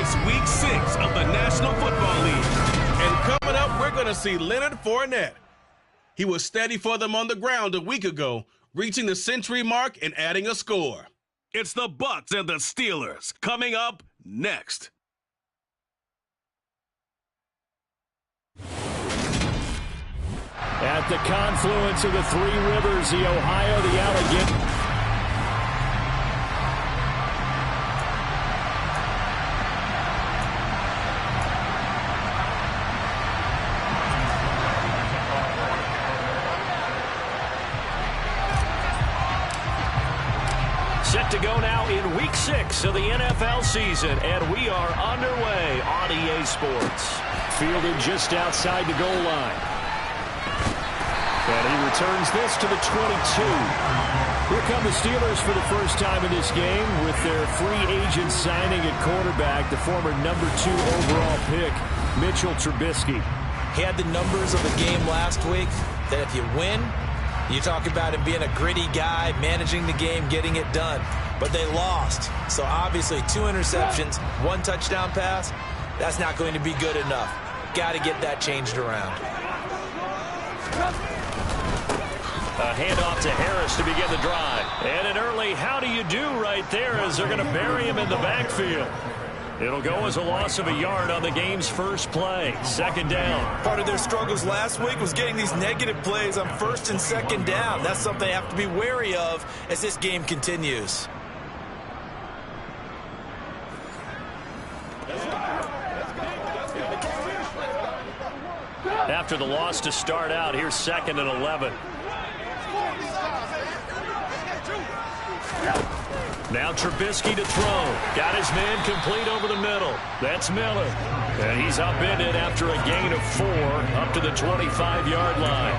It's Week 6 of the National Football League. And coming up, we're going to see Leonard Fournette. He was steady for them on the ground a week ago, reaching the century mark and adding a score. It's the Bucs and the Steelers coming up next. At the confluence of the three rivers, the Ohio, the Allegheny. Set to go now in Week 6 of the NFL season, and we are underway on EA Sports. Fielded just outside the goal line. And he returns this to the 22. Here come the Steelers for the first time in this game with their free agent signing at quarterback, the former number 2 overall pick, Mitchell Trubisky. He had the numbers of the game last week that if you win, you talk about him being a gritty guy, managing the game, getting it done. But they lost. So obviously 2 interceptions, 1 touchdown pass, that's not going to be good enough. Got to get that changed around. A handoff to Harris to begin the drive. And an early how do you do right there as they're going to bury him in the backfield. It'll go as a loss of a yard on the game's first play. Second down. Part of their struggles last week was getting these negative plays on first and second down. That's something they have to be wary of as this game continues. After the loss to start out, here's 2nd and 11. Now Trubisky to throw. Got his man complete over the middle. That's Miller. And he's upended after a gain of 4 up to the 25-yard line.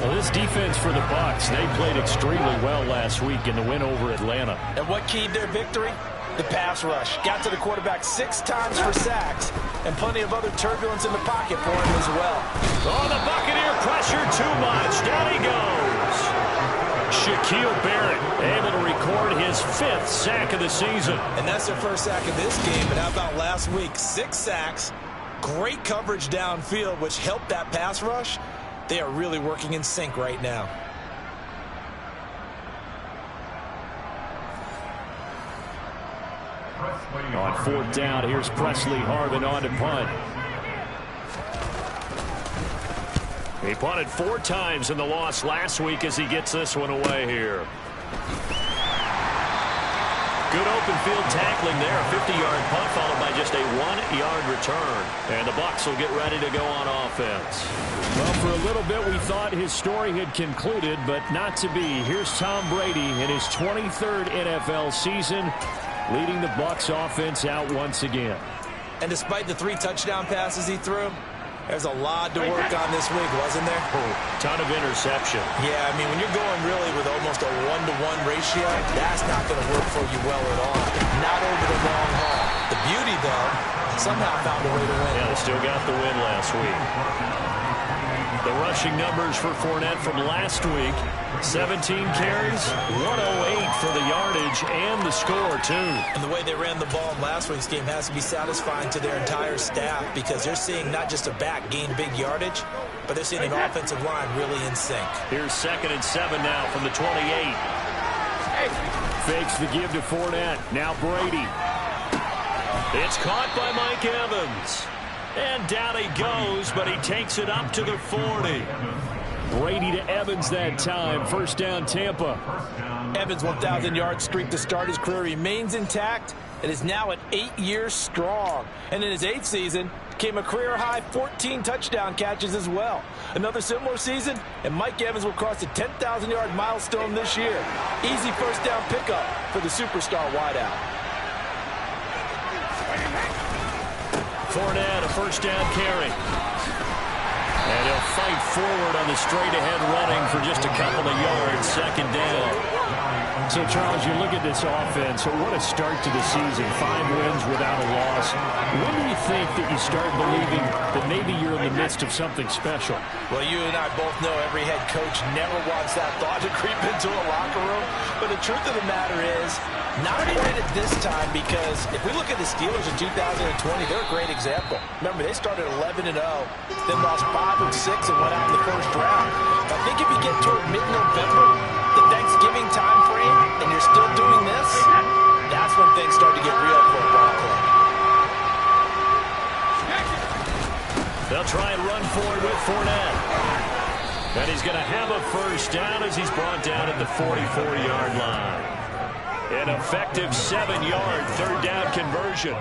Well, this defense for the Bucs, they played extremely well last week in the win over Atlanta. And what keyed their victory? The pass rush. Got to the quarterback 6 times for sacks, and plenty of other turbulence in the pocket for him as well. Oh, the Buccaneer pressure too much. Down he goes. Shaquille Barrett able to record his 5th sack of the season. And that's their first sack of this game. But how about last week? 6 sacks, great coverage downfield, which helped that pass rush. They are really working in sync right now. On 4th down, here's Presley Harvin on to punt. He punted 4 times in the loss last week as he gets this one away here. Good open field tackling there. 50-yard punt followed by just a 1-yard return. And the Bucs will get ready to go on offense. Well, for a little bit we thought his story had concluded, but not to be. Here's Tom Brady in his 23rd NFL season, leading the Bucs offense out once again. And despite the 3 touchdown passes he threw, there's a lot to work on this week, wasn't there? Ton of interception. Yeah, I mean, when you're going really with almost a 1-to-1 ratio, that's not going to work for you well at all. Not over the long haul. The beauty, though, somehow found a way to win. Yeah, they still got the win last week. The rushing numbers for Fournette from last week: 17 carries, 108 for the yardage, and the score, too. And the way they ran the ball in last week's game has to be satisfying to their entire staff, because they're seeing not just a back gain big yardage, but they're seeing an offensive line really in sync. Here's 2nd and 7 now from the 28. Fakes the give to Fournette. Now Brady. It's caught by Mike Evans. And down he goes, but he takes it up to the 40. Brady to Evans that time. First down, Tampa. Evans' 1,000-yard streak to start his career remains intact and is now at 8 years strong. And in his 8th season, came a career-high 14 touchdown catches as well. Another similar season, and Mike Evans will cross the 10,000-yard milestone this year. Easy first down pickup for the superstar wideout. Fournette, a first down carry. And he'll fight forward on the straight-ahead running for just a couple of yards. Second down. So, Charles, you look at this offense, what a start to the season. 5 wins without a loss. When do you think that you start believing that maybe you're in the midst of something special? Well, you and I both know every head coach never wants that thought to creep into a locker room. But the truth of the matter is, not quite at this time, because if we look at the Steelers in 2020, they're a great example. Remember, they started 11-0, then lost 5 of 6 and went out in the first round. I think if you get toward mid-November, the Thanksgiving time frame, and you're still doing this, that's when things start to get real for a ball club. They'll try and run for it with Fournette. And he's going to have a first down as he's brought down at the 44-yard line. An effective 7-yard third-down conversion.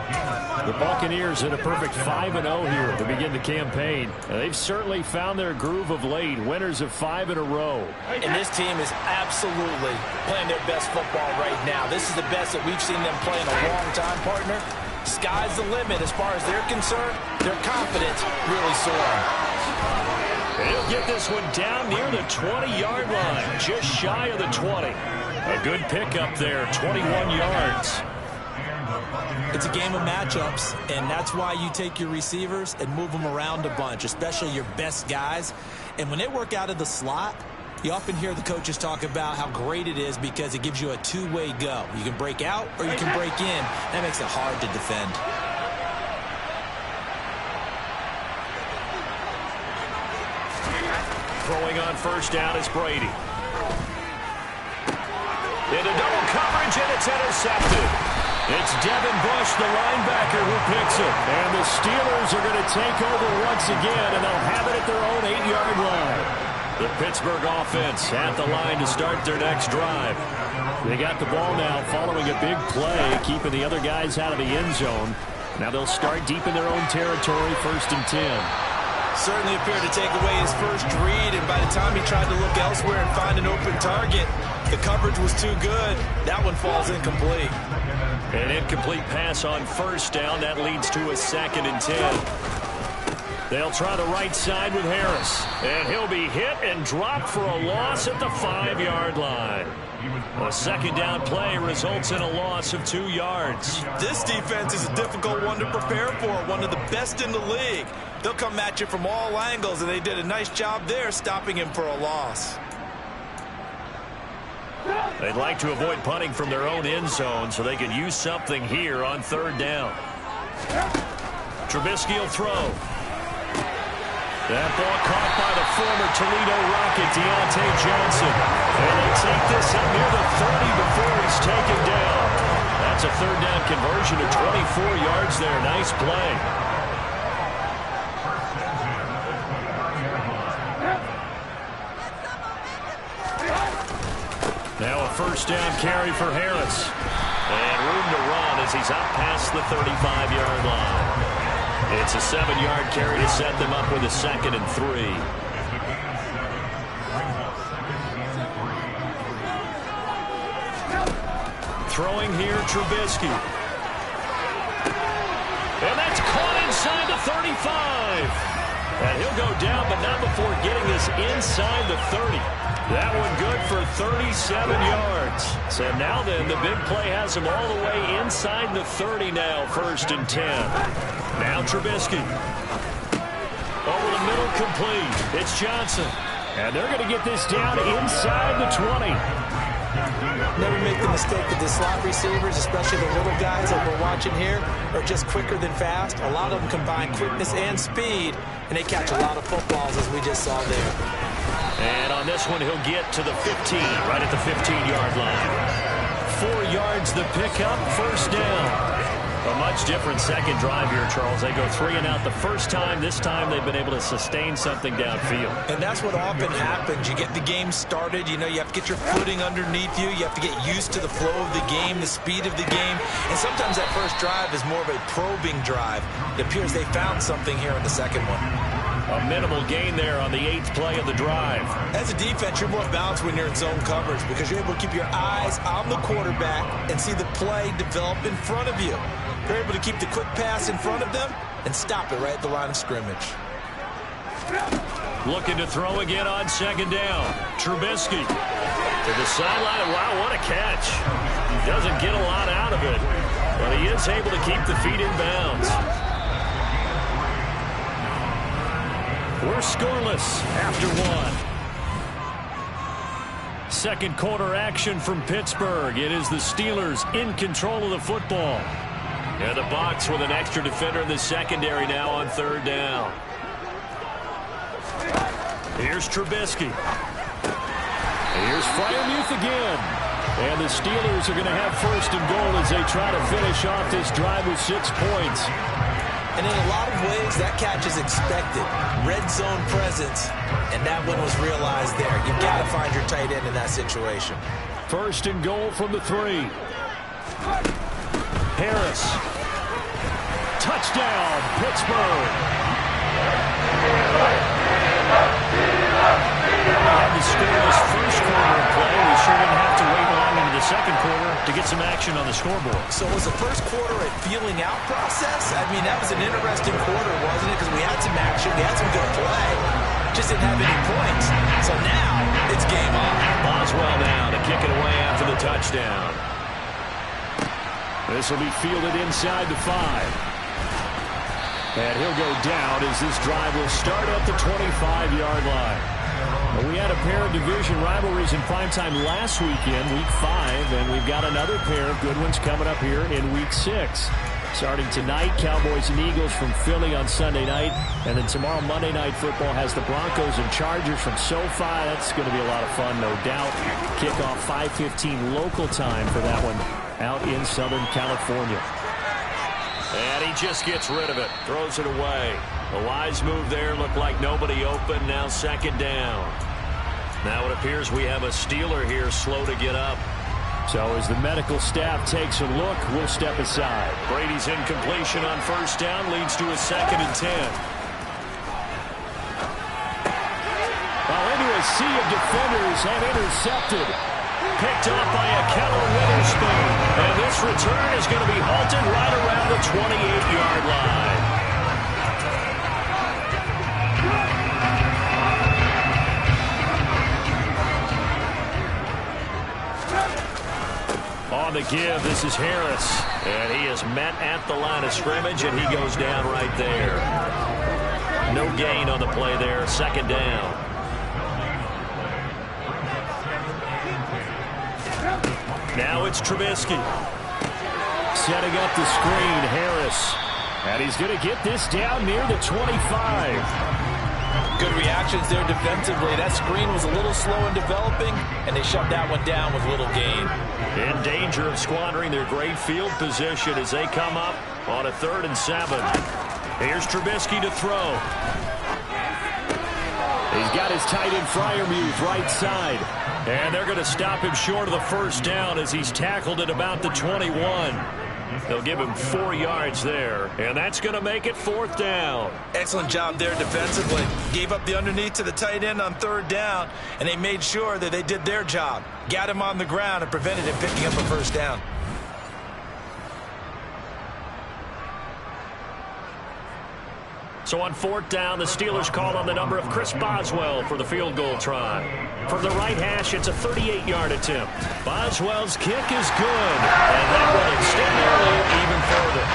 The Buccaneers in a perfect 5-0 here to begin the campaign. They've certainly found their groove of late, winners of 5 in a row. And this team is absolutely playing their best football right now. This is the best that we've seen them play in a long time, partner. Sky's the limit as far as they're concerned. Their confidence really soaring. And he'll get this one down near the 20-yard line, just shy of the 20. A good pickup there, 21 yards. It's a game of matchups, and that's why you take your receivers and move them around a bunch, especially your best guys. And when they work out of the slot, you often hear the coaches talk about how great it is because it gives you a two-way go. You can break out or you can break in. That makes it hard to defend. Throwing on first down is Brady. Into double coverage, and it's intercepted. It's Devin Bush, the linebacker, who picks it. And the Steelers are going to take over once again, and they'll have it at their own 8-yard line. The Pittsburgh offense at the line to start their next drive. They got the ball now following a big play, keeping the other guys out of the end zone. Now they'll start deep in their own territory, 1st and 10. Certainly appeared to take away his first read, and by the time he tried to look elsewhere and find an open target, the coverage was too good. That one falls incomplete. An incomplete pass on first down. That leads to a 2nd and 10. They'll try the right side with Harris. And he'll be hit and dropped for a loss at the 5-yard line. A 2nd down play results in a loss of 2 yards. This defense is a difficult one to prepare for, one of the best in the league. They'll come at you from all angles, and they did a nice job there stopping him for a loss. They'd like to avoid punting from their own end zone so they could use something here on 3rd down. Trubisky will throw. That ball caught by the former Toledo Rocket, Deontay Johnson. And they take this up near the 30 before he's taken down. That's a 3rd down conversion of 24 yards there. Nice play. Now a 1st down carry for Harris. And room to run as he's out past the 35-yard line. It's a 7-yard carry to set them up with a 2nd and 3. Throwing here, Trubisky. And that's caught inside the 35. And he'll go down, but not before getting this inside the 30. That one good for 37 yards. So now then, the big play has him all the way inside the 30 now, 1st and 10. Now Trubisky. Over the middle, complete. It's Johnson. And they're going to get this down inside the 20. Never make the mistake that the slot receivers, especially the little guys that we're watching here, are just quicker than fast. A lot of them combine quickness and speed, and they catch a lot of footballs, as we just saw there. And on this one, he'll get to the 15, right at the 15-yard line. 4 yards the pickup, 1st down. A much different second drive here, Charles. They go 3 and out the first time. This time they've been able to sustain something downfield. And that's what often happens. You get the game started. You know, you have to get your footing underneath you. You have to get used to the flow of the game, the speed of the game. And sometimes that first drive is more of a probing drive. It appears they found something here in the second one. A minimal gain there on the 8th play of the drive. As a defense, you're more balanced when you're in zone coverage because you're able to keep your eyes on the quarterback and see the play develop in front of you. You're able to keep the quick pass in front of them and stop it right at the line of scrimmage. Looking to throw again on second down. Trubisky to the sideline. Wow, what a catch. Doesn't get a lot out of it, but he is able to keep the feet in bounds. We're scoreless after one. Second quarter action from Pittsburgh. It is the Steelers in control of the football. And the Bucs with an extra defender in the secondary now on third down. Here's Trubisky. Here's Freiermuth again. And the Steelers are going to have first and goal as they try to finish off this drive with 6 points. And in a lot of ways, that catch is expected. Red zone presence, and that one was realized there. You've got to find your tight end in that situation. First and goal from the 3. Harris. Touchdown, Pittsburgh. We had the scoreless first quarter of play. We sure didn't have to wait long into the second quarter to get some action on the scoreboard. So was the first quarter a feeling out process? I mean, that was an interesting quarter, wasn't it? Because we had some action, we had some good play, just didn't have any points. So now it's game on. Boswell now to kick it away after the touchdown. This will be fielded inside the 5. And he'll go down as this drive will start at the 25-yard line. We had a pair of division rivalries in primetime last weekend, Week 5, and we've got another pair of good ones coming up here in Week 6. Starting tonight, Cowboys and Eagles from Philly on Sunday night, and then tomorrow Monday Night Football has the Broncos and Chargers from SoFi. That's going to be a lot of fun, no doubt. Kickoff 5:15 local time for that one out in Southern California. And he just gets rid of it, throws it away. A wise move there, looked like nobody open, now second down. Now it appears we have a Steeler here slow to get up. So as the medical staff takes a look, we'll step aside. Brady's incompletion on first down leads to a 2nd and 10. Well, into a sea of defenders and intercepted. Picked off by a Keller Witherspoon. And this return is going to be halted right around the 28-yard line. On the give, this is Harris. And he is met at the line of scrimmage, and he goes down right there. No gain on the play there, second down. Now it's Trubisky. Setting up the screen, Harris. And he's going to get this down near the 25. Good reactions there defensively. That screen was a little slow in developing, and they shut that one down with little gain. In danger of squandering their great field position as they come up on a 3rd and 7. Here's Trubisky to throw. He's got his tight end Freiermuth right side. And they're going to stop him short of the first down as he's tackled at about the 21. They'll give him 4 yards there, and that's going to make it 4th down. Excellent job there defensively. Gave up the underneath to the tight end on 3rd down, and they made sure that they did their job. Got him on the ground and prevented him picking up a first down. So on 4th down, the Steelers call on the number of Chris Boswell for the field goal try. From the right hash, it's a 38-yard attempt. Boswell's kick is good, and that will extend their lead even further.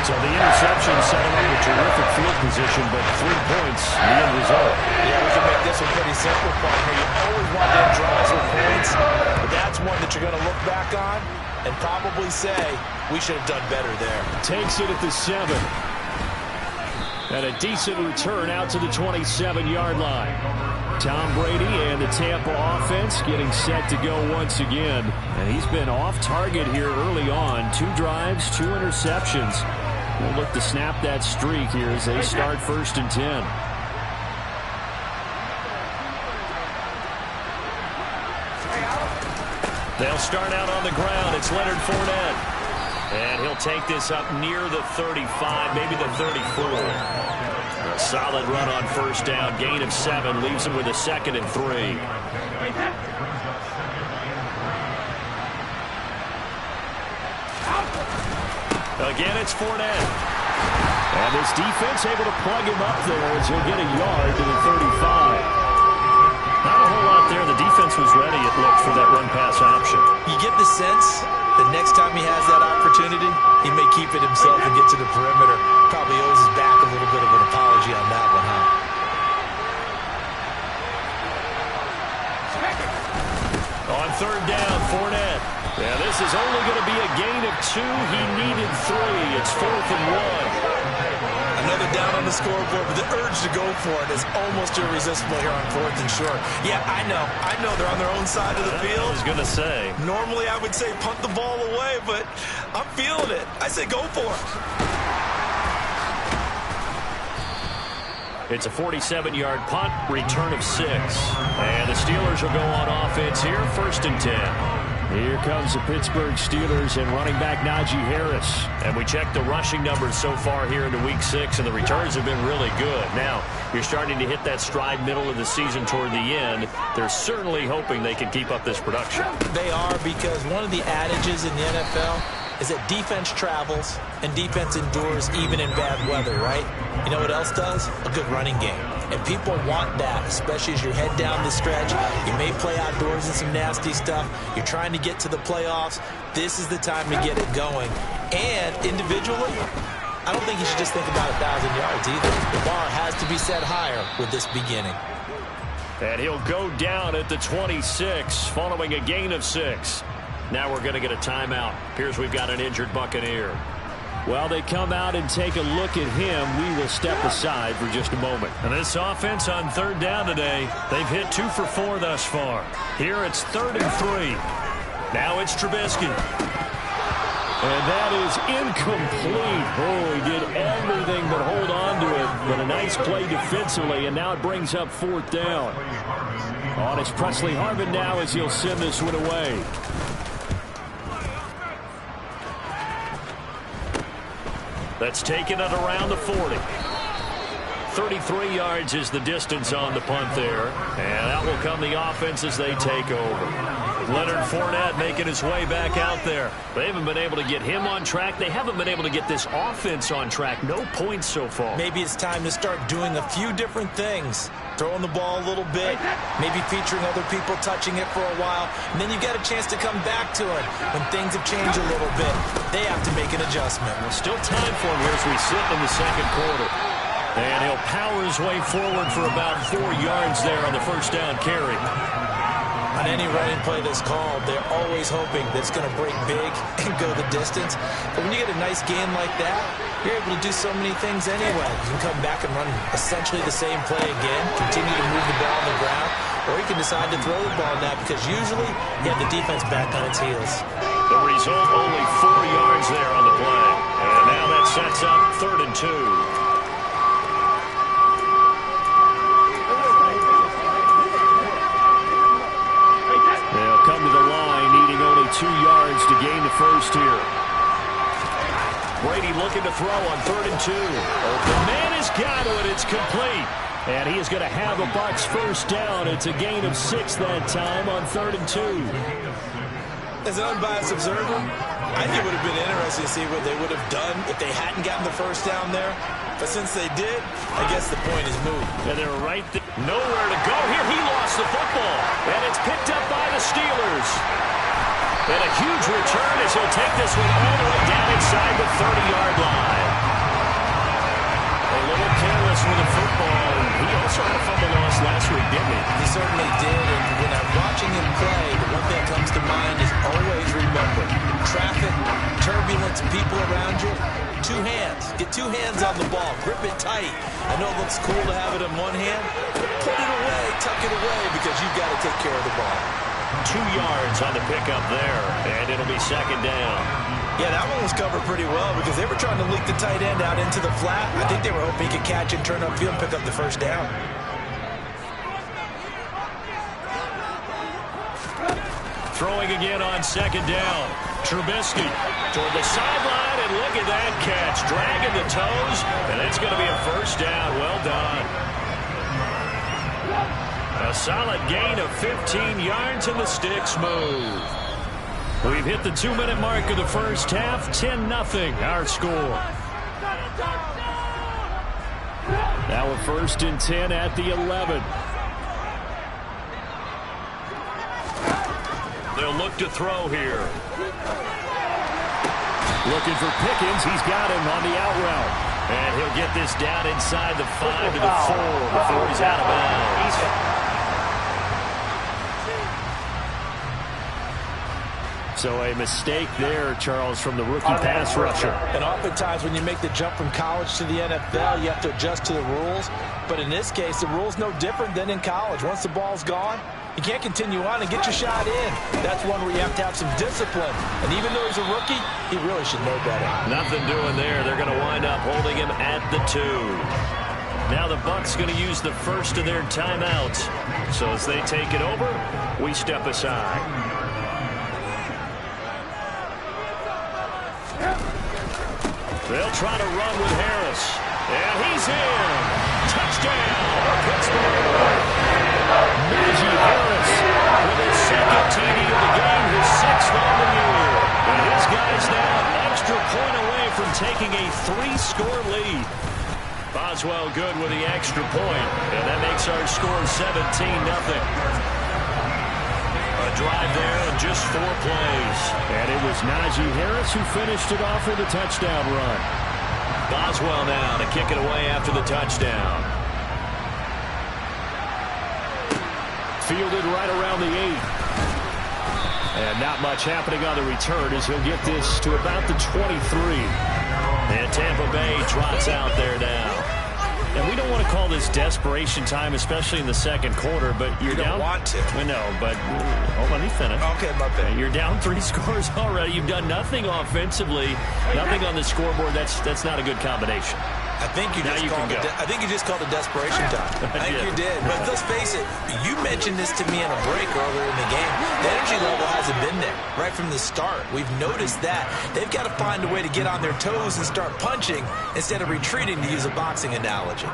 So the interception set him up with terrific field position, but 3 points, the end result. Yeah, we can make this one pretty simple, partner. You always want to end drives with points, but that's one that you're going to look back on and probably say, we should have done better there. Takes it at the 7. And a decent return out to the 27-yard line. Tom Brady and the Tampa offense getting set to go once again. And he's been off target here early on. 2 drives, 2 interceptions. We'll look to snap that streak here as they start 1st and 10. They'll start out on the ground. It's Leonard Fournette. And he'll take this up near the 35, maybe the 34. A solid run on first down. Gain of 7 leaves him with a 2nd and 3. Again, it's Fournette. And this defense able to plug him up there as he'll get a yard to the 35. Not a whole lot there. The defense was ready, it looked, for that run-pass option. You get the sense that next time he has that opportunity, he may keep it himself and get to the perimeter. Probably owes his back a little bit of an apology on that one, huh? On third down, Fournette. Yeah, this is only going to be a gain of 2. He needed 3. It's 4th and 1. Another down on the scoreboard, but the urge to go for it is almost irresistible here on 4th and short. Yeah, I know they're on their own side of the field. I was going to say. Normally I would say punt the ball away, but I'm feeling it. I say go for it. It's a 47-yard punt, return of 6. And the Steelers will go on offense here, 1st and 10. Here comes the Pittsburgh Steelers and running back Najee Harris. And we checked the rushing numbers so far here into Week 6, and the returns have been really good. Now, you're starting to hit that stride middle of the season toward the end. They're certainly hoping they can keep up this production. They are, because one of the adages in the NFL is that defense travels and defense endures even in bad weather, right? You know what else does? A good running game. And people want that, especially as you head down the stretch. You may play outdoors in some nasty stuff. You're trying to get to the playoffs. This is the time to get it going. And individually, I don't think you should just think about 1,000 yards either. The bar has to be set higher with this beginning. And he'll go down at the 26, following a gain of 6. Now we're going to get a timeout. Appears we've got an injured Buccaneer. Well, they come out and take a look at him. We will step aside for just a moment. And this offense on third down today, they've hit 2 for 4 thus far. Here it's 3rd and 3. Now it's Trubisky. And that is incomplete. Oh, he did everything but hold on to it. But a nice play defensively, and now it brings up 4th down. On it's Presley Harvin now as he'll send this one away. That's taken it around the 40. 33 yards is the distance on the punt there. And out will come the offense as they take over. Leonard Fournette making his way back out there. They haven't been able to get him on track. They haven't been able to get this offense on track. No points so far. Maybe it's time to start doing a few different things. Throwing the ball a little bit, maybe featuring other people touching it for a while, and then you get a chance to come back to it when things have changed a little bit. They have to make an adjustment. Well, still time for him here as we sit in the second quarter. And he'll power his way forward for about 4 yards there on the first down carry. On any running play that's called, they're always hoping that it's going to break big and go the distance. But when you get a nice gain like that, you're able to do so many things anyway. You can come back and run essentially the same play again, continue to move the ball on the ground, or you can decide to throw the ball now because usually you have the defense back on its heels. The result, only 4 yards there on the play. And now that sets up 3rd and 2. They'll come to the line, needing only 2 yards to gain the first here. Brady looking to throw on 3rd and 2. The man has got it. It's complete. And he is going to have a Bucs first down. It's a gain of 6 that time on 3rd and 2. As an unbiased observer, I think it would have been interesting to see what they would have done if they hadn't gotten the first down there. But since they did, I guess the point is moved. And they're right there. Nowhere to go here. He lost the football. And it's picked up by the Steelers. And a huge return as he'll take this one all the way down inside the 30-yard line. A little careless with the football. He also had a fumble loss last week, didn't he? He certainly did. And when I'm watching him play, the one thing that comes to mind is always remember, traffic, turbulence, people around you, 2 hands. Get 2 hands on the ball. Grip it tight. I know it looks cool to have it in one hand, but put it away, tuck it away, because you've got to take care of the ball. 2 yards on the pickup there, and it'll be 2nd down. Yeah, that one was covered pretty well because they were trying to leak the tight end out into the flat. I think they were hoping he could catch and turn upfield and pick up the first down. Throwing again on 2nd down. Trubisky toward the sideline, and look at that catch. Dragging the toes, and it's going to be a first down. Well done. A solid gain of 15 yards, and the sticks move. We've hit the 2-minute mark of the first half. 10-0 our score. Now a 1st and 10 at the 11. They'll look to throw here. Looking for Pickens. He's got him on the out route. And he'll get this down inside the 5 to the 4 before he's out of bounds. So a mistake there, Charles, from the rookie pass rusher. And oftentimes when you make the jump from college to the NFL, you have to adjust to the rules. But in this case, the rule's no different than in college. Once the ball's gone, you can't continue on and get your shot in. That's one where you have to have some discipline. And even though he's a rookie, he really should know better. Nothing doing there. They're going to wind up holding him at the 2. Now the Bucs going to use the first of their timeouts. So as they take it over, we step aside. They'll try to run with Harris. And he's in. Touchdown, Pittsburgh. Najee Harris with his 2nd TD of the game, his 6th on the year. And his guys now an extra point away from taking a 3-score lead. Boswell good with the extra point. And that makes our score 17-0. Drive there in just 4 plays. And it was Najee Harris who finished it off with a touchdown run. Boswell now to kick it away after the touchdown. Fielded right around the 8. And not much happening on the return as he'll get this to about the 23. And Tampa Bay trots out there now. And we don't want to call this desperation time, especially in the second quarter, but you're down. You don't want to. We know, but let me finish. Okay, my bad. You're down 3 scores already. You've done nothing offensively, nothing on the scoreboard. That's not a good combination. I think you just called it desperation time. I think you did. But let's face it, you mentioned this to me in a break earlier in the game. The energy level hasn't been there right from the start. We've noticed that. They've got to find a way to get on their toes and start punching instead of retreating, to use a boxing analogy.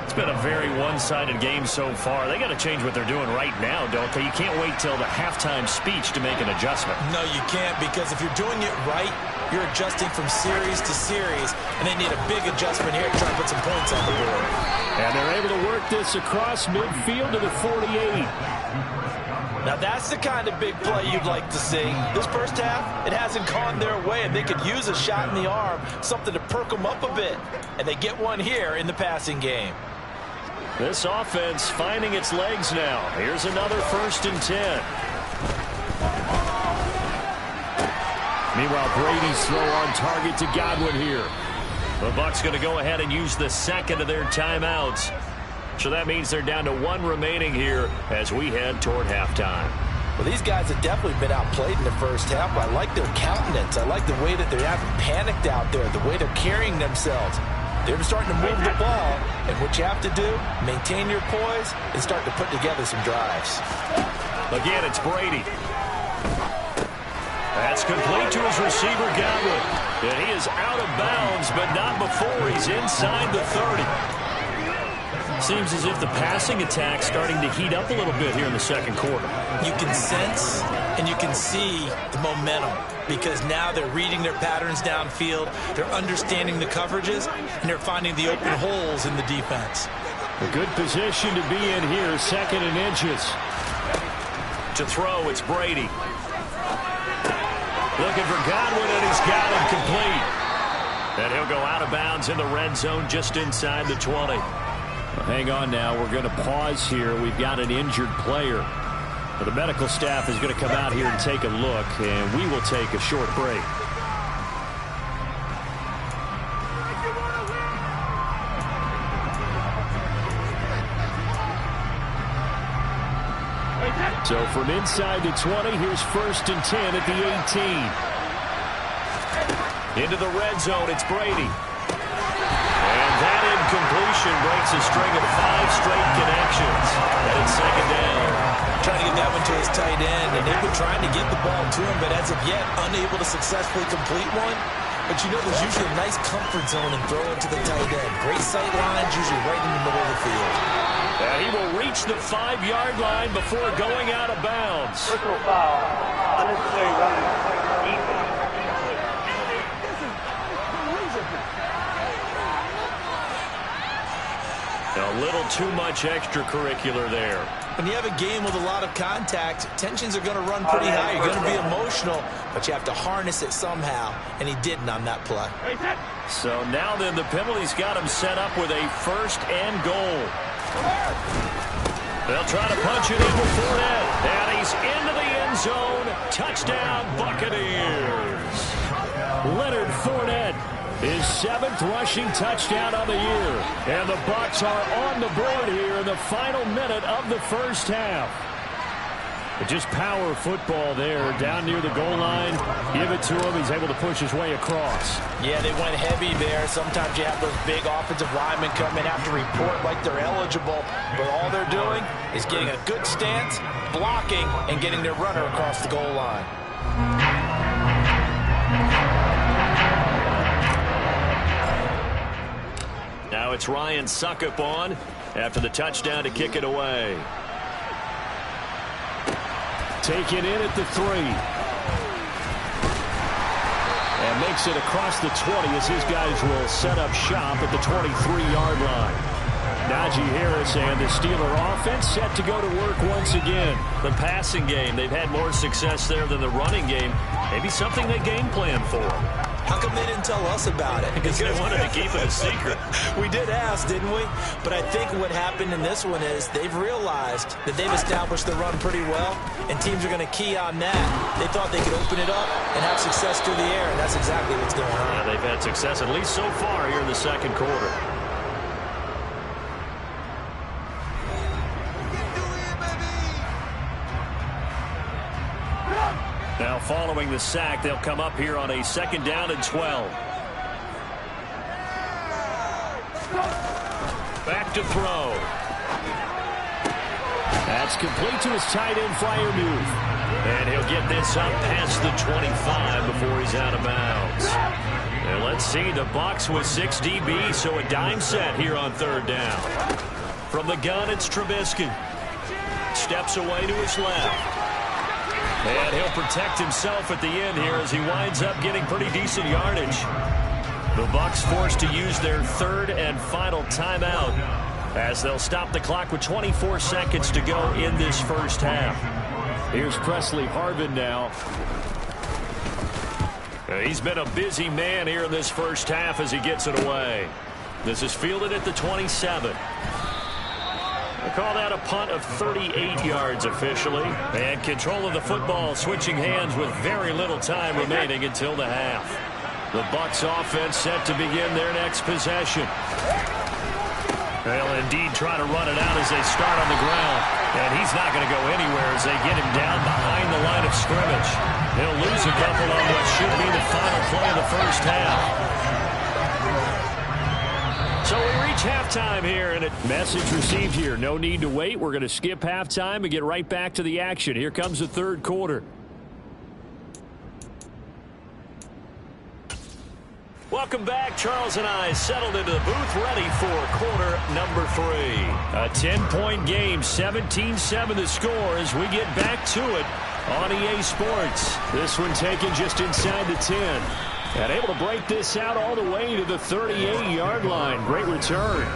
It's been a very one-sided game so far. They got to change what they're doing right now, don't they? You can't wait till the halftime speech to make an adjustment. No, you can't, because if you're doing it right, you're adjusting from series to series, and they need a big adjustment here to try to put some points on the board. And they're able to work this across midfield to the 48. Now that's the kind of big play you'd like to see. This first half, it hasn't gone their way, and they could use a shot in the arm, something to perk them up a bit. And they get one here in the passing game. This offense finding its legs now. Here's another 1st and 10. Meanwhile, Brady's throw on target to Godwin here. The Bucs going to go ahead and use the 2nd of their timeouts. So that means they're down to 1 remaining here as we head toward halftime. Well, these guys have definitely been outplayed in the first half. I like their countenance. I like the way that they haven't panicked out there, the way they're carrying themselves. They're starting to move the ball, and what you have to do, maintain your poise and start to put together some drives. Again, it's Brady. That's complete to his receiver, Godwin. And he is out of bounds, but not before he's inside the 30. Seems as if the passing attack's starting to heat up a little bit here in the second quarter. You can sense and you can see the momentum, because now they're reading their patterns downfield, they're understanding the coverages, and they're finding the open holes in the defense. A good position to be in here, 2nd and inches. To throw, it's Brady. Looking for Godwin, and he's got him complete. And he'll go out of bounds in the red zone just inside the 20. Well, hang on now. We're going to pause here. We've got an injured player. But the medical staff is going to come out here and take a look, and we will take a short break. So from inside the 20, here's 1st and 10 at the 18. Into the red zone, it's Brady. And that incompletion breaks a string of 5 straight connections. And it's 2nd down. Trying to get that one to his tight end, and they've been trying to get the ball to him, but as of yet, unable to successfully complete one. But you know, there's usually a nice comfort zone and throw it to the tight end. Great sight lines, usually right in the middle of the field. He will reach the 5-yard line before going out of bounds. Personal foul, unnecessary running, defense. A little too much extracurricular there. When you have a game with a lot of contact, tensions are going to run pretty high. You're going to be emotional, but you have to harness it somehow, and he didn't on that play. So now then, the penalty's got him set up with a 1st and goal. They'll try to punch it in with Fournette, and he's into the end zone. Touchdown, Buccaneers. Leonard Fournette, his 7th rushing touchdown of the year. And the Bucs are on the board here in the final minute of the first half. But just power football there down near the goal line. Give it to him. He's able to push his way across. Yeah, they went heavy there. Sometimes you have those big offensive linemen come in, have to report like they're eligible. But all they're doing is getting a good stance, blocking, and getting their runner across the goal line. Now it's Ryan Succop on after the touchdown to kick it away. Taken in at the 3. And makes it across the 20 as his guys will set up shop at the 23-yard line. Najee Harris and the Steeler offense set to go to work once again. The passing game, they've had more success there than the running game. Maybe something they game plan for. How come they didn't tell us about it? Because they wanted to keep it a secret. We did ask, didn't we? But I think what happened in this one is they've realized that they've established the run pretty well, and teams are going to key on that. They thought they could open it up and have success through the air, and that's exactly what's going on. Yeah, they've had success, at least so far, here in the second quarter. Now following the sack, they'll come up here on a 2nd down and 12. Back to throw. That's complete to his tight end, Freiermuth. And he'll get this up past the 25 before he's out of bounds. And let's see, the Bucs with 6 DB, so a dime set here on 3rd down. From the gun, it's Trubisky. Steps away to his left. And he'll protect himself at the end here as he winds up getting pretty decent yardage. The Bucs forced to use their 3rd and final timeout as they'll stop the clock with 24 seconds to go in this first half. Here's Presley Harvin now. He's been a busy man here in this first half as he gets it away. This is fielded at the 27. They call that a punt of 38 yards officially. And control of the football switching hands with very little time remaining until the half. The Bucs offense set to begin their next possession. They'll indeed try to run it out as they start on the ground. And he's not going to go anywhere as they get him down behind the line of scrimmage. He'll lose a couple on what should be the final play of the first half. So we reach halftime here, and a message received here. No need to wait. We're going to skip halftime and get right back to the action. Here comes the 3rd quarter. Welcome back. Charles and I settled into the booth, ready for quarter number 3. A 10-point game, 17-7 the score as we get back to it on EA Sports. This one taken just inside the 10. And able to break this out all the way to the 38-yard line. Great return.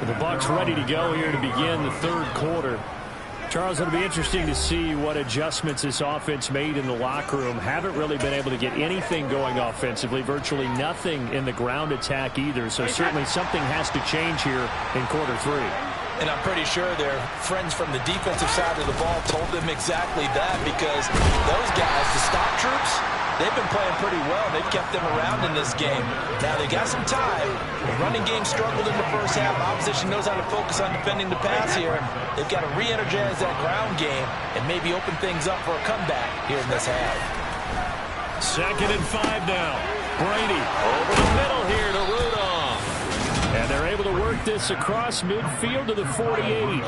The Bucs ready to go here to begin the 3rd quarter. Charles, it'll be interesting to see what adjustments this offense made in the locker room. Haven't really been able to get anything going offensively. Virtually nothing in the ground attack either. So certainly something has to change here in quarter 3. And I'm pretty sure their friends from the defensive side of the ball told them exactly that, because those guys, the stop troops, they've been playing pretty well. They've kept them around in this game. Now they got some time. The running game struggled in the first half. Opposition knows how to focus on defending the pass here. They've got to re-energize that ground game and maybe open things up for a comeback here in this half. 2nd and 5 now. Brady over the middle here to Rudolph. And they're able to work this across midfield to the 48.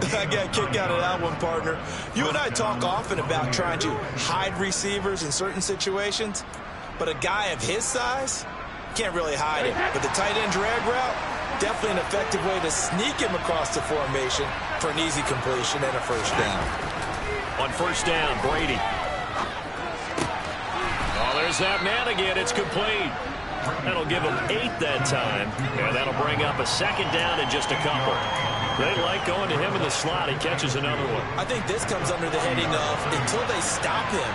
I got a kick out of that one, partner. You and I talk often about trying to hide receivers in certain situations, but a guy of his size can't really hide him. But the tight end drag route, definitely an effective way to sneak him across the formation for an easy completion and a 1st down. On 1st down, Brady. Oh, there's that man again. It's complete. That'll give them 8 that time, and that'll bring up a second down in just a couple. They like going to him in the slot. He catches another one. I think this comes under the heading of until they stop him,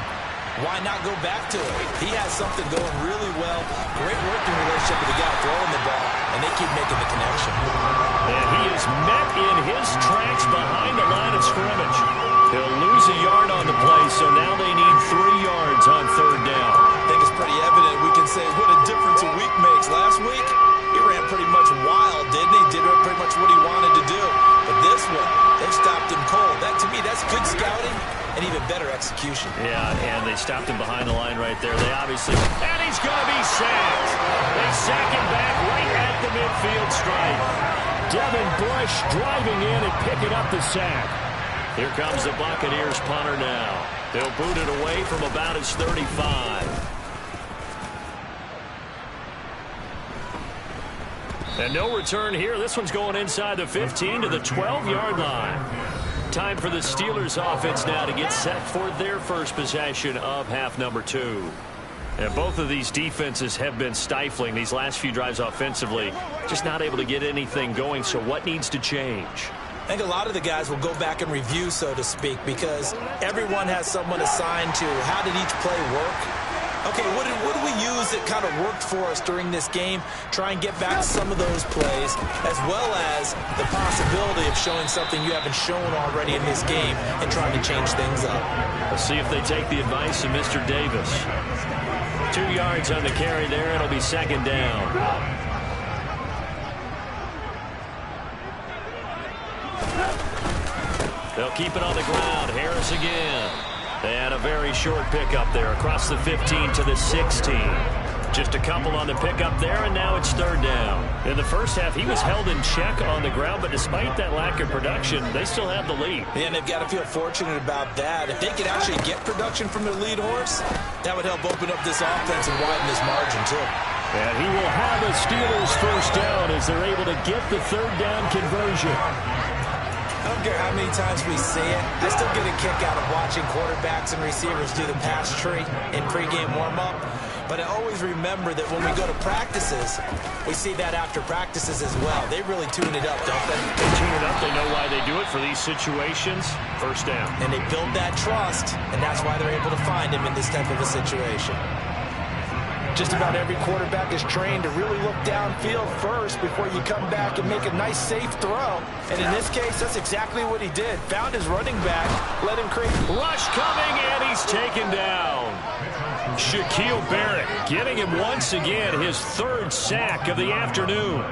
why not go back to it? He has something going really well. Great working relationship with the guy throwing the ball, and they keep making the connection. And he is met in his tracks behind the line of scrimmage. He'll lose a yard on the play, so now they need 3 yards on third down. I think it's pretty evident. We can say what a difference a week makes. Last week, he ran pretty much wild, didn't he? Did pretty much what he wanted to do. But this one, they stopped him cold. That, to me, that's good scouting and even better execution. Yeah, and they stopped him behind the line right there. They obviously... And he's going to be sacked. They sack him back right at the midfield stripe. Devin Bush driving in and picking up the sack. Here comes the Buccaneers punter now. They'll boot it away from about his 35. And no return here. This one's going inside the 15 to the 12-yard line. Time for the Steelers offense now to get set for their first possession of half number 2. And both of these defenses have been stifling these last few drives offensively. Just not able to get anything going. So what needs to change? I think a lot of the guys will go back and review, so to speak, because everyone has someone assigned to how did each play work. Okay, what did we use that kind of worked for us during this game? Try and get back some of those plays, as well as the possibility of showing something you haven't shown already in this game and trying to change things up. Let's see if they take the advice of Mr. Davis. 2 yards on the carry there. It'll be second down. They'll keep it on the ground. Harris again. They had a very short pickup there across the 15 to the 16. Just a couple on the pickup there, and now it's third down. In the first half, he was held in check on the ground, but despite that lack of production, they still have the lead. And they've got to feel fortunate about that. If they could actually get production from their lead horse, that would help open up this offense and widen this margin, too. And he will have a Steelers first down as they're able to get the third down conversion. I don't care how many times we see it. I still get a kick out of watching quarterbacks and receivers do the pass tree in pregame warm-up. But I always remember that when we go to practices, we see that after practices as well. They really tune it up, don't they? They tune it up. They know why they do it for these situations. First down. And they build that trust, and that's why they're able to find him in this type of a situation. Just about every quarterback is trained to really look downfield first before you come back and make a nice, safe throw. And in this case, that's exactly what he did. Found his running back, let him create. Rush coming, and he's taken down. Shaquille Barrett getting him once again, his third sack of the afternoon.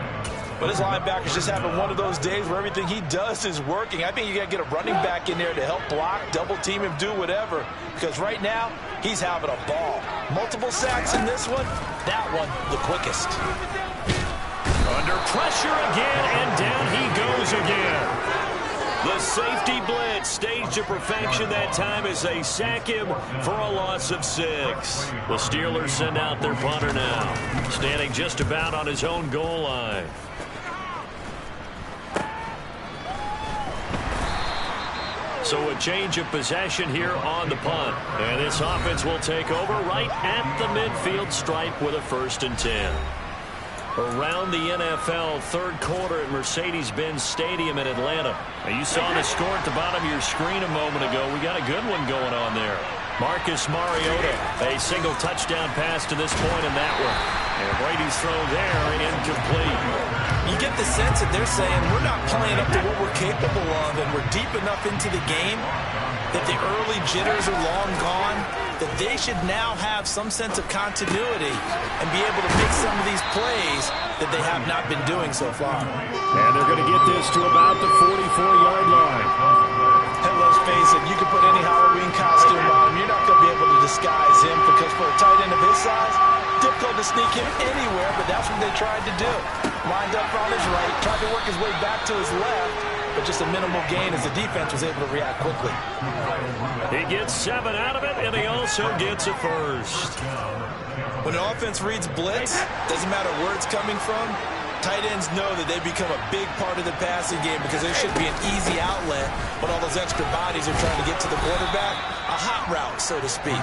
But his linebacker's just having one of those days where everything he does is working. I think you got to get a running back in there to help block, double team him, do whatever. Because right now, he's having a ball. Multiple sacks in this one. That one, the quickest. Under pressure again, and down he goes again. The safety blitz staged to perfection that time as they sack him for a loss of 6. The Steelers send out their punter now, standing just about on his own goal line. So a change of possession here on the punt. And this offense will take over right at the midfield stripe with a 1st and 10. Around the NFL, third quarter at Mercedes-Benz Stadium in Atlanta. Now you saw the score at the bottom of your screen a moment ago. We got a good one going on there. Marcus Mariota, a single touchdown pass to this point in that one. And Brady's throw there incomplete. You get the sense that they're saying we're not playing up to what we're capable of, and we're deep enough into the game that the early jitters are long gone, that they should now have some sense of continuity and be able to make some of these plays that they have not been doing so far. And they're going to get this to about the 44-yard line. And let's face it, you can put any Halloween costume on him. You're not going to be able to disguise him because for a tight end of his size, difficult to sneak him anywhere, but that's what they tried to do. Lined up on his right, tried to work his way back to his left, but just a minimal gain as the defense was able to react quickly. He gets 7 out of it, and he also gets a first. When an offense reads blitz, doesn't matter where it's coming from, Tight ends know that they become a big part of the passing game because there should be an easy outlet when all those extra bodies are trying to get to the quarterback. A hot route, so to speak.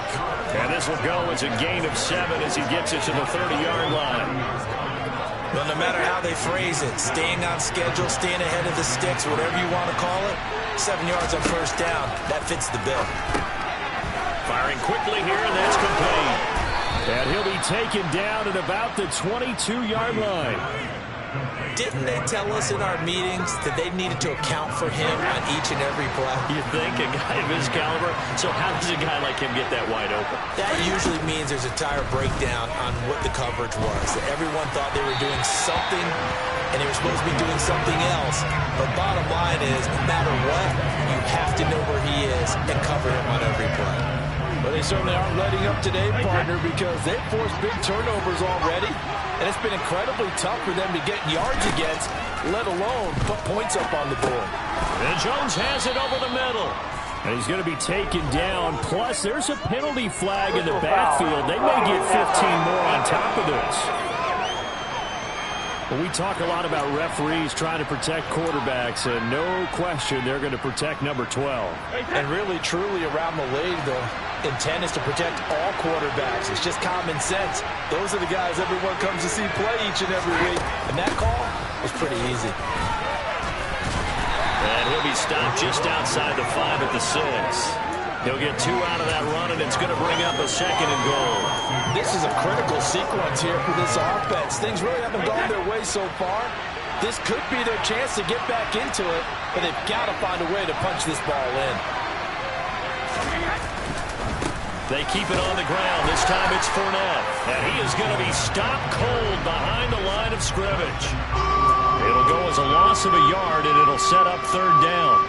And this will go as a gain of 7 as he gets it to the 30-yard line. Well, no matter how they phrase it, staying on schedule, staying ahead of the sticks, whatever you want to call it, 7 yards on first down, that fits the bill. Firing quickly here, and that's complete. And he'll be taken down at about the 22-yard line. Didn't they tell us in our meetings that they needed to account for him on each and every play? You think a guy of his caliber? So how does a guy like him get that wide open? That usually means there's a tire breakdown on what the coverage was. That everyone thought they were doing something, and they were supposed to be doing something else. But bottom line is, no matter what, you have to know where he is and cover him on every play. Well, they certainly aren't letting up today, partner, because they've forced big turnovers already. And it's been incredibly tough for them to get yards against, let alone put points up on the board. And Jones has it over the middle. And he's going to be taken down. Plus, there's a penalty flag in the backfield. They may get 15 more on top of this. Well, we talk a lot about referees trying to protect quarterbacks, and no question they're going to protect number 12. And really, truly, around the league, the intent is to protect all quarterbacks. It's just common sense. Those are the guys everyone comes to see play each and every week. And that call was pretty easy. And he'll be stopped just outside the 5 at the 6. He'll get 2 out of that run, and it's going to bring up a 2nd and goal. This is a critical sequence here for this offense. Things really haven't gone their way so far. This could be their chance to get back into it, but they've got to find a way to punch this ball in. They keep it on the ground. This time it's Fournette. And he is going to be stopped cold behind the line of scrimmage. It'll go as a loss of a yard, and it'll set up 3rd down.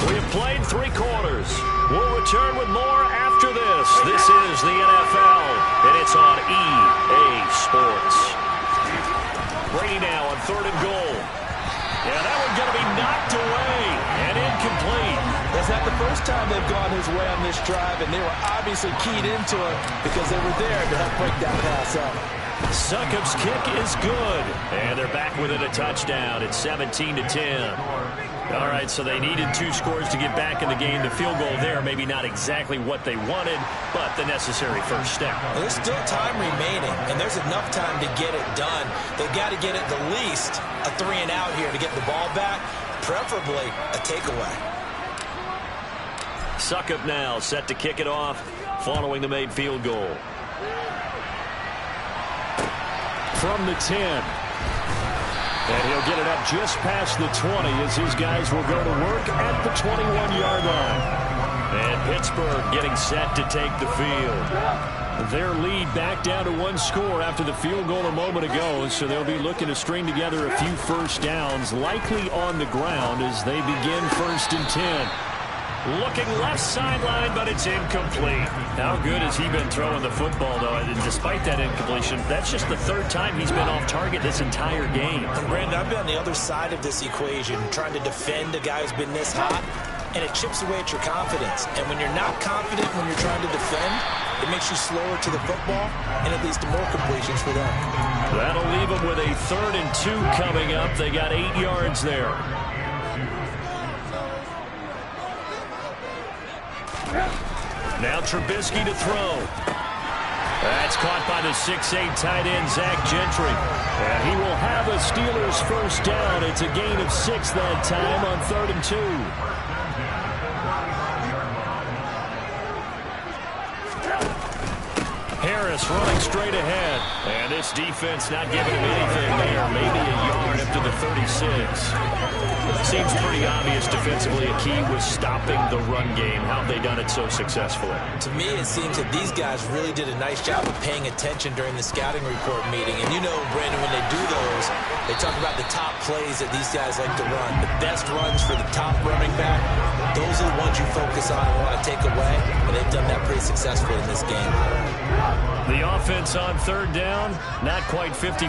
We have played 3 quarters. We'll return with more after this. This is the NFL, and it's on EA Sports. Brady now on 3rd and goal. Yeah, that one's going to be knocked away and incomplete. That's not the first time they've gone his way on this drive, and they were obviously keyed into it because they were there to help break that pass up. Succop's kick is good, and they're back within a touchdown. It's 17-10. All right, so they needed 2 scores to get back in the game. The field goal there, maybe not exactly what they wanted, but the necessary first step. Well, there's still time remaining, and there's enough time to get it done. They've got to get at the least a 3-and-out here to get the ball back, preferably a takeaway. Succop now set to kick it off following the made field goal. From the 10. And he'll get it up just past the 20 as his guys will go to work at the 21-yard line. And Pittsburgh getting set to take the field. Their lead back down to 1 score after the field goal a moment ago, so they'll be looking to string together a few first downs, likely on the ground as they begin 1st and 10. Looking left sideline, but it's incomplete. How good has he been throwing the football, though? And despite that incompletion, that's just the 3rd time he's been off target this entire game. And Brandon, I've been on the other side of this equation, trying to defend a guy who's been this hot, and it chips away at your confidence. And when you're not confident when you're trying to defend, it makes you slower to the football, and it leads to more completions for them. That'll leave them with a 3rd and 2 coming up. They got 8 yards there. Now Trubisky to throw. That's caught by the 6'8" tight end, Zach Gentry. And he will have a Steelers first down. It's a gain of 6 that time on 3rd and 2. Harris running straight ahead. And this defense not giving him anything there. Maybe a yard up to the 36. Seems pretty obvious defensively a key was stopping the run game. How have they done it so successfully? To me, it seems that these guys really did a nice job of paying attention during the scouting report meeting. And you know, Brandon, when they do those, they talk about the top plays that these guys like to run. The best runs for the top running back, those are the ones you focus on and want to take away. And they've done that pretty successfully in this game. The offense on 3rd down, not quite 50%,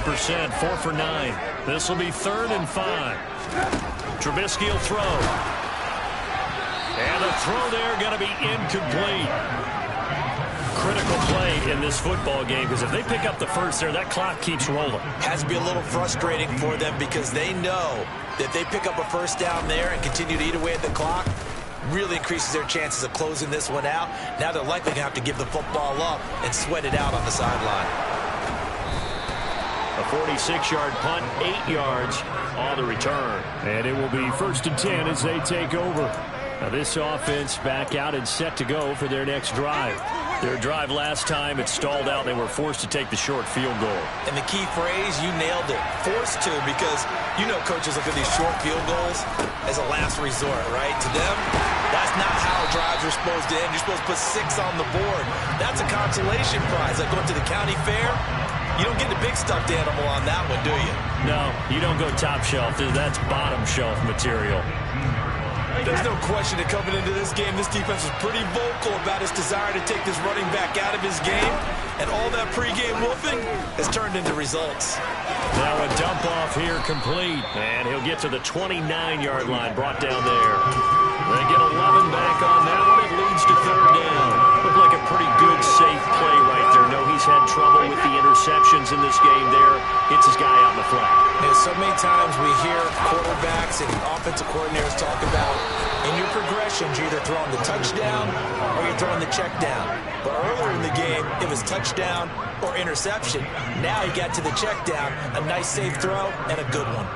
4 for 9. This will be 3rd and 5. Trubisky will throw. And the throw there going to be incomplete. critical play in this football game, because if they pick up the first there, that clock keeps rolling. Has to be a little frustrating for them because they know that if they pick up a first down there and continue to eat away at the clock, really increases their chances of closing this one out. Now they're likely going to have to give the football up and sweat it out on the sideline. A 46-yard punt, 8 yards on the return. And it will be 1st and 10 as they take over. Now this offense back out and set to go for their next drive. Their drive last time, it stalled out. They were forced to take the short field goal. And the key phrase, you nailed it, forced to, because you know coaches look at these short field goals as a last resort, right? To them, that's not how drives are supposed to end. You're supposed to put 6 on the board. That's a consolation prize, like going to the county fair. You don't get the big stuffed animal on that one, do you? No, you don't go top shelf. That's bottom shelf material. There's no question that coming into this game, this defense was pretty vocal about its desire to take this running back out of his game. And all that pregame woofing has turned into results. Now a dump off here complete. And he'll get to the 29-yard line, brought down there. They get 11 back on that one. It leads to 3rd down. Looked like a pretty good, safe play right there. No, he's had trouble with the interceptions in this game there. Hits his guy out in the flat. And so many times we hear quarterbacks and offensive coordinators talk about in your progressions, you're either throwing the touchdown or you're throwing the check down. But earlier in the game, it was touchdown or interception. Now he got to the check down, a nice safe throw, and a good one.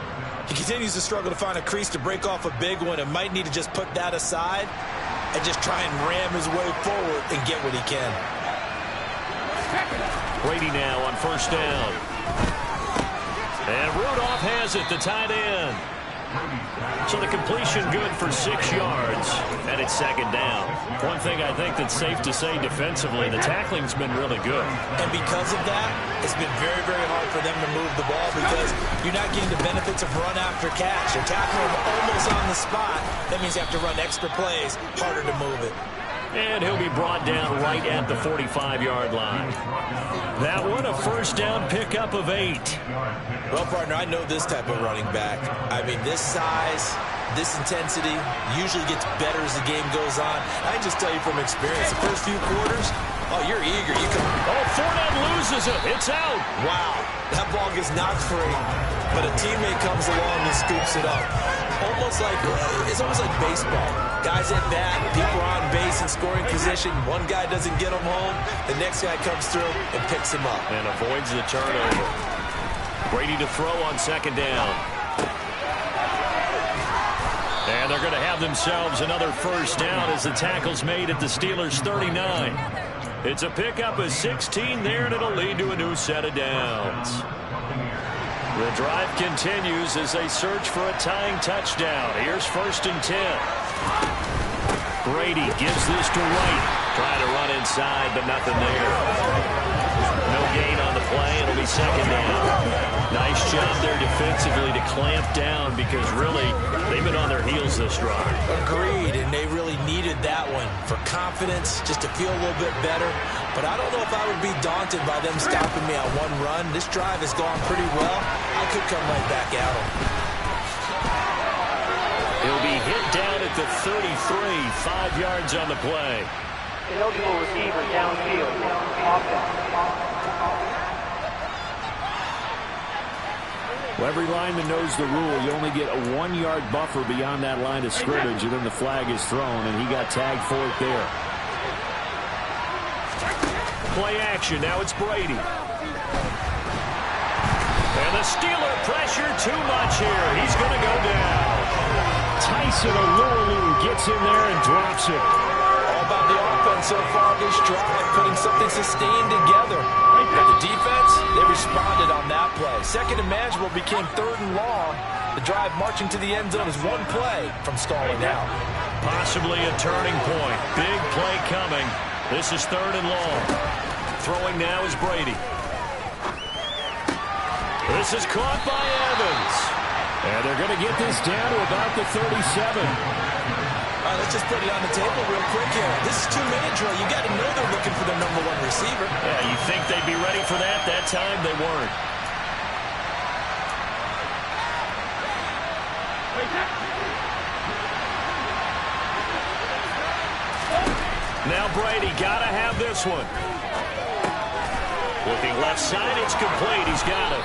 He continues to struggle to find a crease to break off a big one and might need to just put that aside and just try and ram his way forward and get what he can. Brady now on 1st down. And Rudolph has it, the tight end. So the completion good for 6 yards, and it's 2nd down. One thing I think that's safe to say defensively, the tackling's been really good. And because of that, it's been very, very hard for them to move the ball because you're not getting the benefits of run after catch. You're tackling them almost on the spot. That means you have to run extra plays, harder to move it. And he'll be brought down right at the 45-yard line. That one, a 1st down pickup of 8. Well, partner, I know this type of running back. I mean, this size, this intensity usually gets better as the game goes on. I can just tell you from experience, the first few quarters, oh, you're eager. You come. Oh, Fournette loses it. It's out. Wow, that ball gets knocked free, but a teammate comes along and scoops it up. It's almost like baseball. Guys at bat, people are on base in scoring position. One guy doesn't get him home. The next guy comes through and picks him up. And avoids the turnover. Brady to throw on 2nd down. And they're going to have themselves another 1st down as the tackle's made at the Steelers' 39. It's a pickup of 16 there, and it'll lead to a new set of downs. The drive continues as they search for a tying touchdown. Here's 1st and 10. Brady gives this to Wright. Trying to run inside, but nothing there. No gain on the play. It'll be 2nd down. Nice job there defensively to clamp down because really they've been on their heels this drive. Agreed, and they really needed that one for confidence, just to feel a little bit better. But I don't know if I would be daunted by them stopping me on one run. This drive has gone pretty well. I could come right back at them. He'll be hit down at the 33, 5 yards on the play. Eligible receiver downfield. Offense. Well, every lineman knows the rule. You only get a 1-yard buffer beyond that line of scrimmage, and then the flag is thrown, and he got tagged for it there. Play action. Now it's Brady. And the Steeler pressure too much here. He's going to go down. Tyson Alualu gets in there and drops it. All about the offense so far this drive, putting something sustained together. But the defense, they responded on that play. 2nd and manageable became 3rd and long. The drive marching to the end zone is one play from stalling out. Possibly a turning point. Big play coming. This is 3rd and long. Throwing now is Brady. This is caught by Evans. And they're going to get this down to about the 37. All right, let's just put it on the table real quick here. This is 2-minute drill. You got to know they're looking for their #1 receiver. Yeah, you think they'd be ready for that? That time they weren't. Now Brady got to have this one. Looking left side, it's complete. He's got it.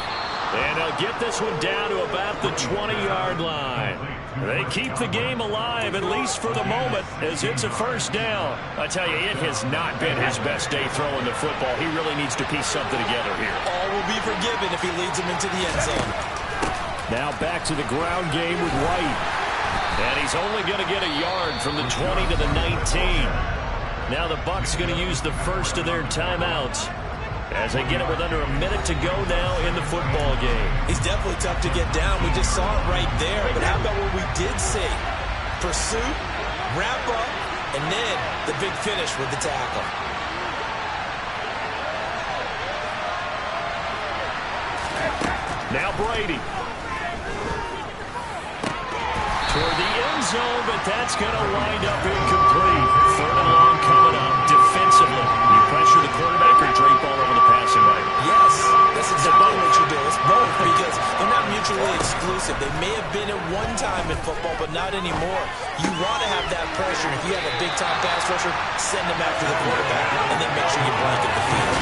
And they'll get this one down to about the 20-yard line. They keep the game alive, at least for the moment, as it's a first down. I tell you, it has not been his best day throwing the football. He really needs to piece something together here. All will be forgiven if he leads them into the end zone. Now back to the ground game with White. And he's only going to get a yard from the 20 to the 19. Now the Bucs going to use the first of their timeouts as they get it with under a minute to go now in the football game. He's definitely tough to get down. We just saw it right there. But how about what we did see? Pursuit, wrap up, and then the big finish with the tackle. Now Brady. Toward the end zone, but that's going to wind up incomplete. Third and long coming up defensively. You pressure the quarterback or drape all over the passing lane? Yes, that's exactly what you do. It's both because they're not mutually exclusive. They may have been at one time in football, but not anymore. You want to have that pressure. If you have a big-time pass rusher, send them after the quarterback, and then make sure you blanket the field.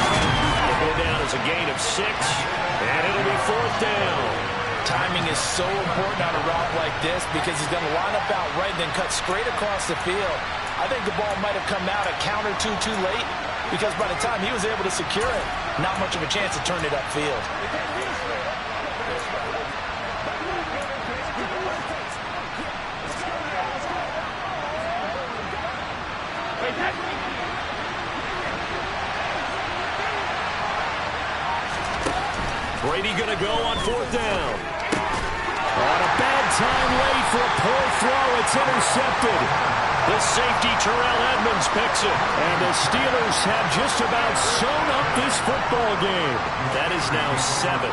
They'll go down as a gain of 6, and it'll be fourth down. Timing is so important on a route like this because he's going to line up out right and then cut straight across the field. I think the ball might have come out a count or two too late because by the time he was able to secure it, not much of a chance to turn it upfield. Brady going to go on fourth down. On a bad time late for a poor throw. It's intercepted. The safety, Terrell Edmunds, picks it. And the Steelers have just about sewn up this football game. That is now 7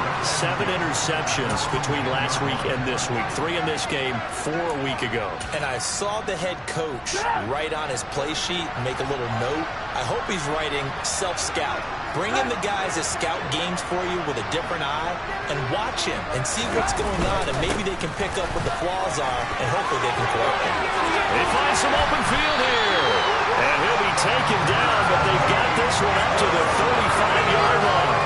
interceptions between last week and this week. 3 in this game, 4 a week ago. And I saw the head coach write on his play sheet, make a little note. I hope he's writing self-scout. Bring in the guys that scout games for you with a different eye and watch him and see what's going on, and maybe they can pick up what the flaws are, and hopefully they can correct them. They find some open field here. And he'll be taken down, but they've got this one up to the 35-yard line.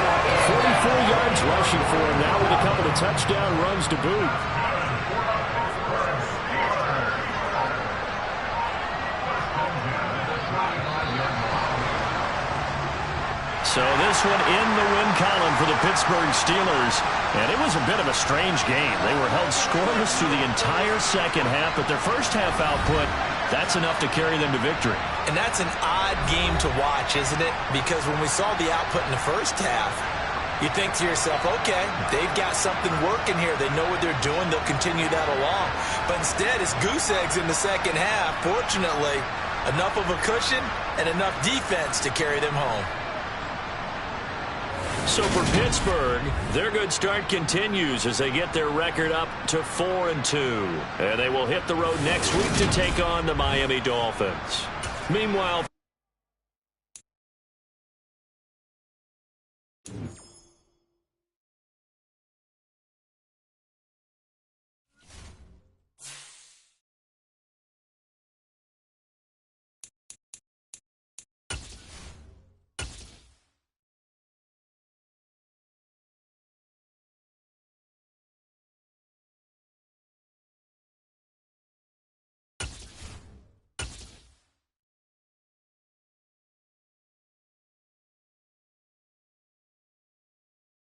44 yards rushing for him now with a couple of touchdown runs to boot. So this one in the win column for the Pittsburgh Steelers. And it was a bit of a strange game. They were held scoreless through the entire second half, but their first half output, that's enough to carry them to victory. And that's an odd game to watch, isn't it? Because when we saw the output in the first half, you think to yourself, okay, they've got something working here. They know what they're doing. They'll continue that along. But instead, it's goose eggs in the second half. Fortunately, enough of a cushion and enough defense to carry them home. So for Pittsburgh, their good start continues as they get their record up to 4-2. And they will hit the road next week to take on the Miami Dolphins. Meanwhile,